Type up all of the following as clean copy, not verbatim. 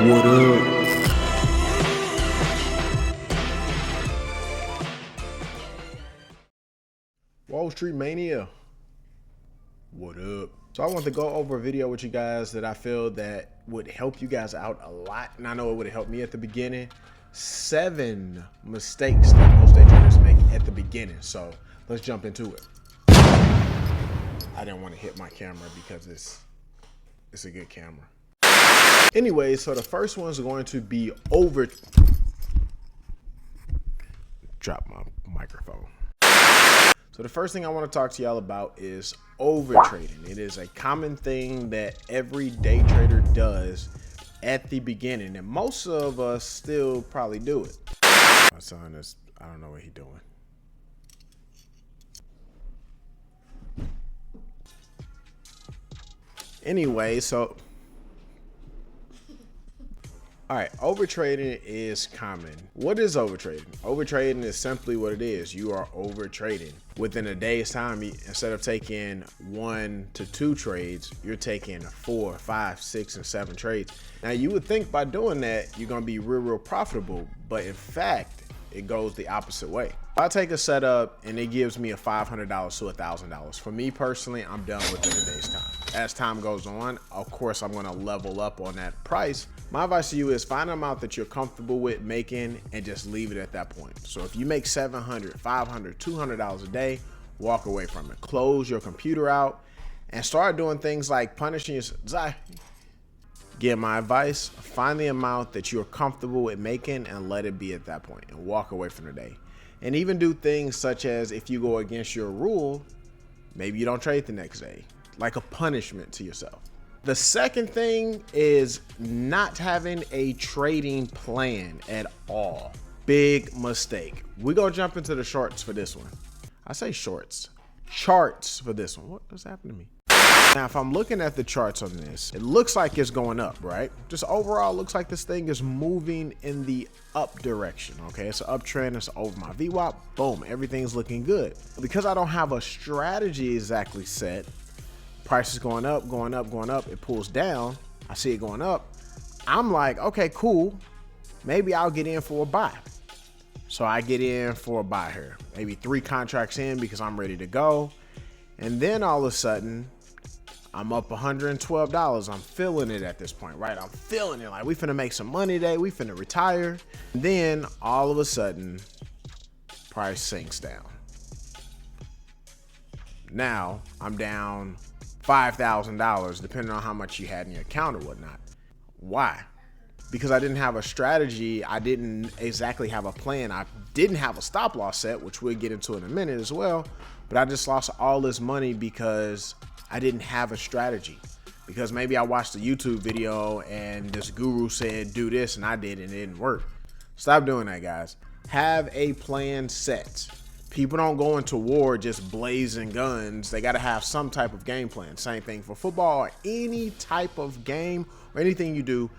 What up? Wall Street Mania. What up? So I want to go over a video with you guys that I feel that would help you guys out a lot. And I know it would have helped me at the beginning. 7 mistakes that most day traders make at the beginning. So let's jump into it. I didn't want to hit my camera because it's a good camera. Anyway, so the first one's going to be drop my microphone. So the first thing I want to talk to y'all about is over trading. It is a common thing that every day trader does at the beginning, and most of us still probably do it. My son is, I don't know what he's doing. Anyway, so all right, overtrading is common. What is overtrading? Overtrading is simply what it is. You are overtrading. Within a day's time, instead of taking 1 to 2 trades, you're taking 4, 5, 6, and 7 trades. Now, you would think by doing that, you're gonna be real profitable, but in fact, it goes the opposite way. If I take a setup and it gives me a $500 to $1,000, for me personally, I'm done within a day's time. As time goes on, of course, I'm gonna level up on that price. My advice to you is find an amount that you're comfortable with making and just leave it at that point. So if you make $700, $500, $200 a day, walk away from it. Close your computer out and start doing things like punishing yourself. Get my advice, find the amount that you're comfortable with making and let it be at that point and walk away from the day. And even do things such as if you go against your rule, maybe you don't trade the next day, like a punishment to yourself. The second thing is not having a trading plan at all. Big mistake. We're gonna jump into the shorts for this one. I say shorts, charts for this one. What's happening to me? Now, if I'm looking at the charts on this, it looks like it's going up, right? Just overall, looks like this thing is moving in the up direction, okay? It's an uptrend, it's over my VWAP, boom, everything's looking good. Because I don't have a strategy exactly set, price is going up, going up, going up, it pulls down, I see it going up, I'm like, okay, cool, maybe I'll get in for a buy. So I get in for a buy here, maybe 3 contracts in because I'm ready to go. And then all of a sudden, I'm up $112. I'm feeling it at this point, right? I'm feeling it. Like, we finna make some money today. We finna retire. And then all of a sudden, price sinks down. Now I'm down $5,000, depending on how much you had in your account or whatnot. Why? Because I didn't have a strategy. I didn't exactly have a plan. I didn't have a stop loss set, which we'll get into in a minute as well. But I just lost all this money because I didn't have a strategy. Because maybe I watched a YouTube video and this guru said do this and I did and it didn't work. Stop doing that, guys. Have a plan set. People don't go into war just blazing guns. They got to have some type of game plan. Same thing for football or any type of game or anything you do.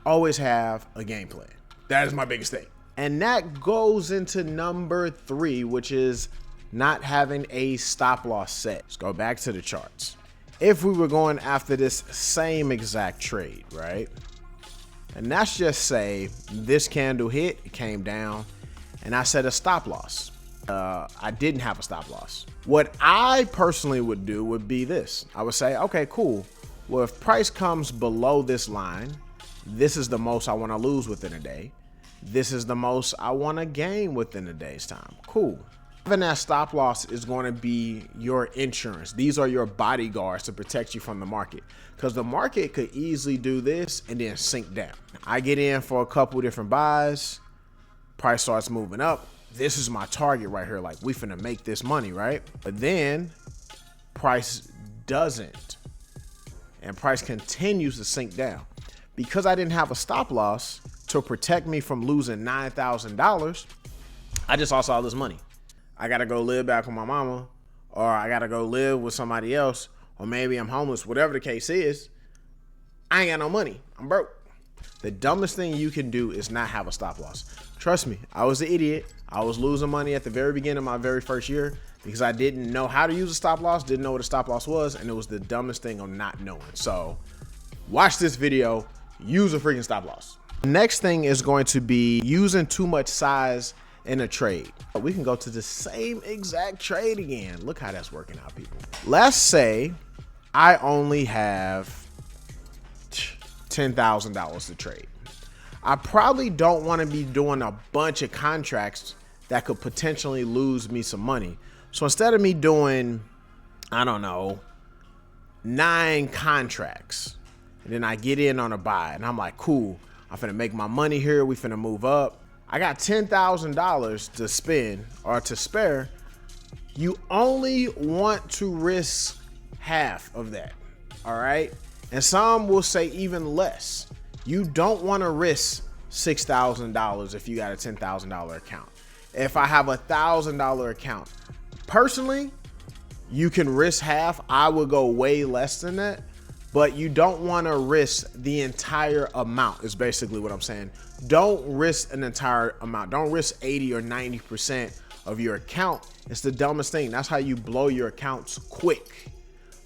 Always have a game plan. That is my biggest thing. And that goes into number 3, which is not having a stop loss set. Let's go back to the charts. If we were going after this same exact trade, right? And let's just say this candle hit, it came down, and I set a stop loss. I didn't have a stop loss. What I personally would do would be this. I would say, okay, cool. Well, if price comes below this line, this is the most I want to lose within a day. This is the most I want to gain within a day's time. Cool. Having that stop loss is going to be your insurance. These are your bodyguards to protect you from the market, because the market could easily do this and then sink down. I get in for a couple different buys. Price starts moving up. This is my target right here. Like, we finna make this money, right? But then price doesn't, and price continues to sink down. Because I didn't have a stop loss to protect me from losing $9,000, I just lost all this money. I gotta go live back with my mama, or I gotta go live with somebody else, or maybe I'm homeless, whatever the case is. I ain't got no money. I'm broke. The dumbest thing you can do is not have a stop loss. Trust me, I was an idiot. I was losing money at the very beginning of my very first year because I didn't know how to use a stop loss, didn't know what a stop loss was, and it was the dumbest thing of not knowing. So watch this video, use a freaking stop loss. Next thing is going to be using too much size in a trade. We can go to the same exact trade again. Look how that's working out, people. Let's say I only have $10,000 to trade. I probably don't want to be doing a bunch of contracts that could potentially lose me some money. So instead of me doing, I don't know, 9 contracts, and then I get in on a buy and I'm like, cool, I'm finna make my money here. We finna move up. I got $10,000 to spend or to spare. You only want to risk half of that. All right. And some will say even less. You don't want to risk $6,000 if you got a $10,000 account. If I have a $1,000 account, personally, you can risk half. I would go way less than that, but you don't want to risk the entire amount is basically what I'm saying. Don't risk an entire amount. Don't risk 80 or 90% of your account. It's the dumbest thing. That's how you blow your accounts quick.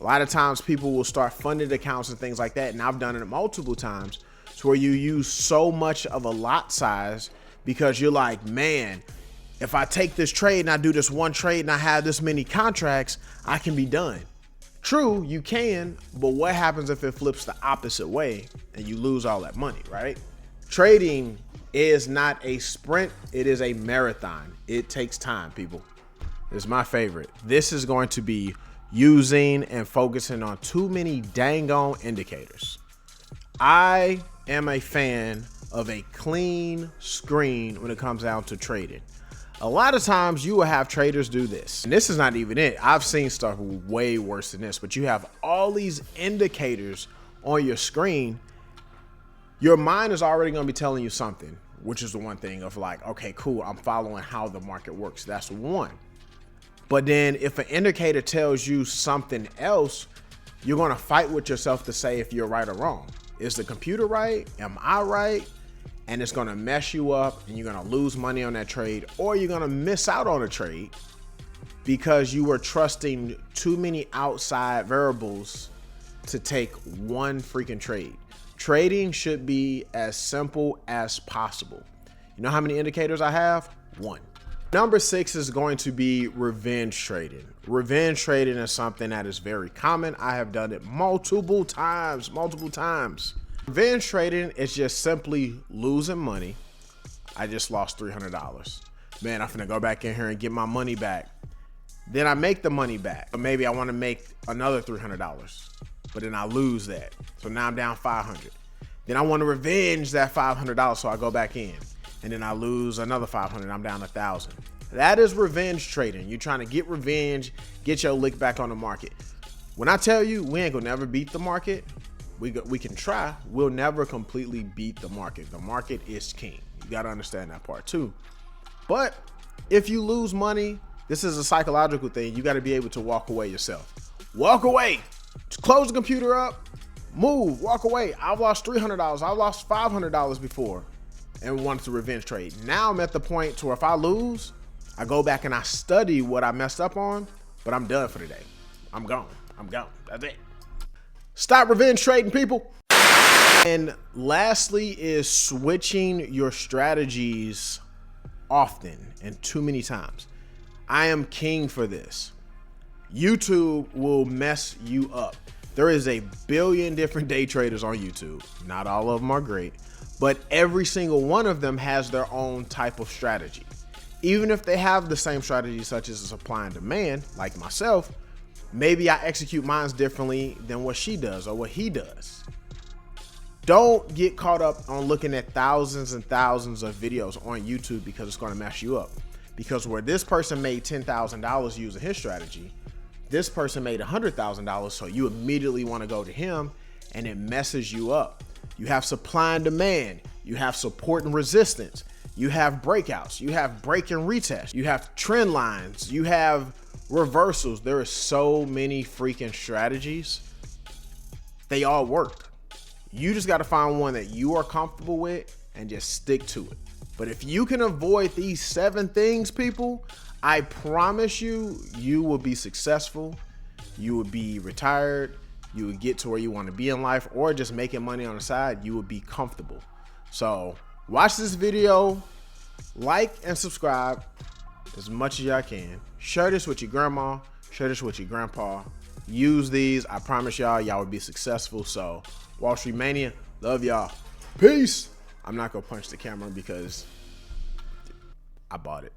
A lot of times people will start funded accounts and things like that. And I've done it multiple times to where you use so much of a lot size because you're like, man, if I take this trade and I do this one trade and I have this many contracts, I can be done. True, you can, but what happens if it flips the opposite way and you lose all that money, right? Trading is not a sprint, it is a marathon. It takes time, people. It's my favorite. This is going to be using and focusing on too many dang on indicators. I am a fan of a clean screen when it comes down to trading. A lot of times you will have traders do this, and this is not even it. I've seen stuff way worse than this, but you have all these indicators on your screen. Your mind is already going to be telling you something, which is the one thing of like, okay, cool, I'm following how the market works. That's one. But then if an indicator tells you something else, you're going to fight with yourself to say if you're right or wrong. Is the computer right? Am I right? And it's going to mess you up and you're going to lose money on that trade, or you're going to miss out on a trade because you were trusting too many outside variables to take one freaking trade. Trading should be as simple as possible. You know how many indicators I have? 1. Number 6 is going to be revenge trading. Revenge trading is something that is very common. I have done it multiple times. Revenge trading is just simply losing money. I just lost $300. Man, I'm finna go back in here and get my money back. Then I make the money back. But maybe I want to make another $300, but then I lose that. So now I'm down $500. Then I want to revenge that $500, so I go back in. And then I lose another $500. I'm down $1,000. That is revenge trading. You're trying to get revenge, get your lick back on the market. When I tell you we ain't gonna never beat the market, we can try. We'll never completely beat the market. The market is king. You got to understand that part too. But if you lose money, this is a psychological thing. You got to be able to walk away yourself. Walk away. Just close the computer up. Move. Walk away. I've lost $300. I've lost $500 before and wanted to revenge trade. Now I'm at the point to where if I lose, I go back and I study what I messed up on, but I'm done for the day. I'm gone. That's it. Stop revenge trading, people. And lastly is switching your strategies often and too many times. I am king for this. YouTube will mess you up. There is a billion different day traders on YouTube. Not all of them are great, but every single one of them has their own type of strategy. Even if they have the same strategy, such as supply and demand, like myself, maybe I execute mine differently than what she does or what he does. Don't get caught up on looking at thousands and thousands of videos on YouTube because it's going to mess you up. Because where this person made $10,000 using his strategy, this person made $100,000. So you immediately want to go to him and it messes you up. You have supply and demand. You have support and resistance. You have breakouts. You have break and retest. You have trend lines. You have reversals. There are so many freaking strategies. They all work. You just got to find one that you are comfortable with and just stick to it. But if you can avoid these 7 things, people, I promise you, you will be successful. You will be retired. you would get to where you want to be in life, or just making money on the side, you would be comfortable. So watch this video, like and subscribe as much as y'all can. Share this with your grandma, share this with your grandpa. Use these. I promise y'all will be successful. So Wall Street Mania, love y'all. Peace. I'm not gonna punch the camera because I bought it.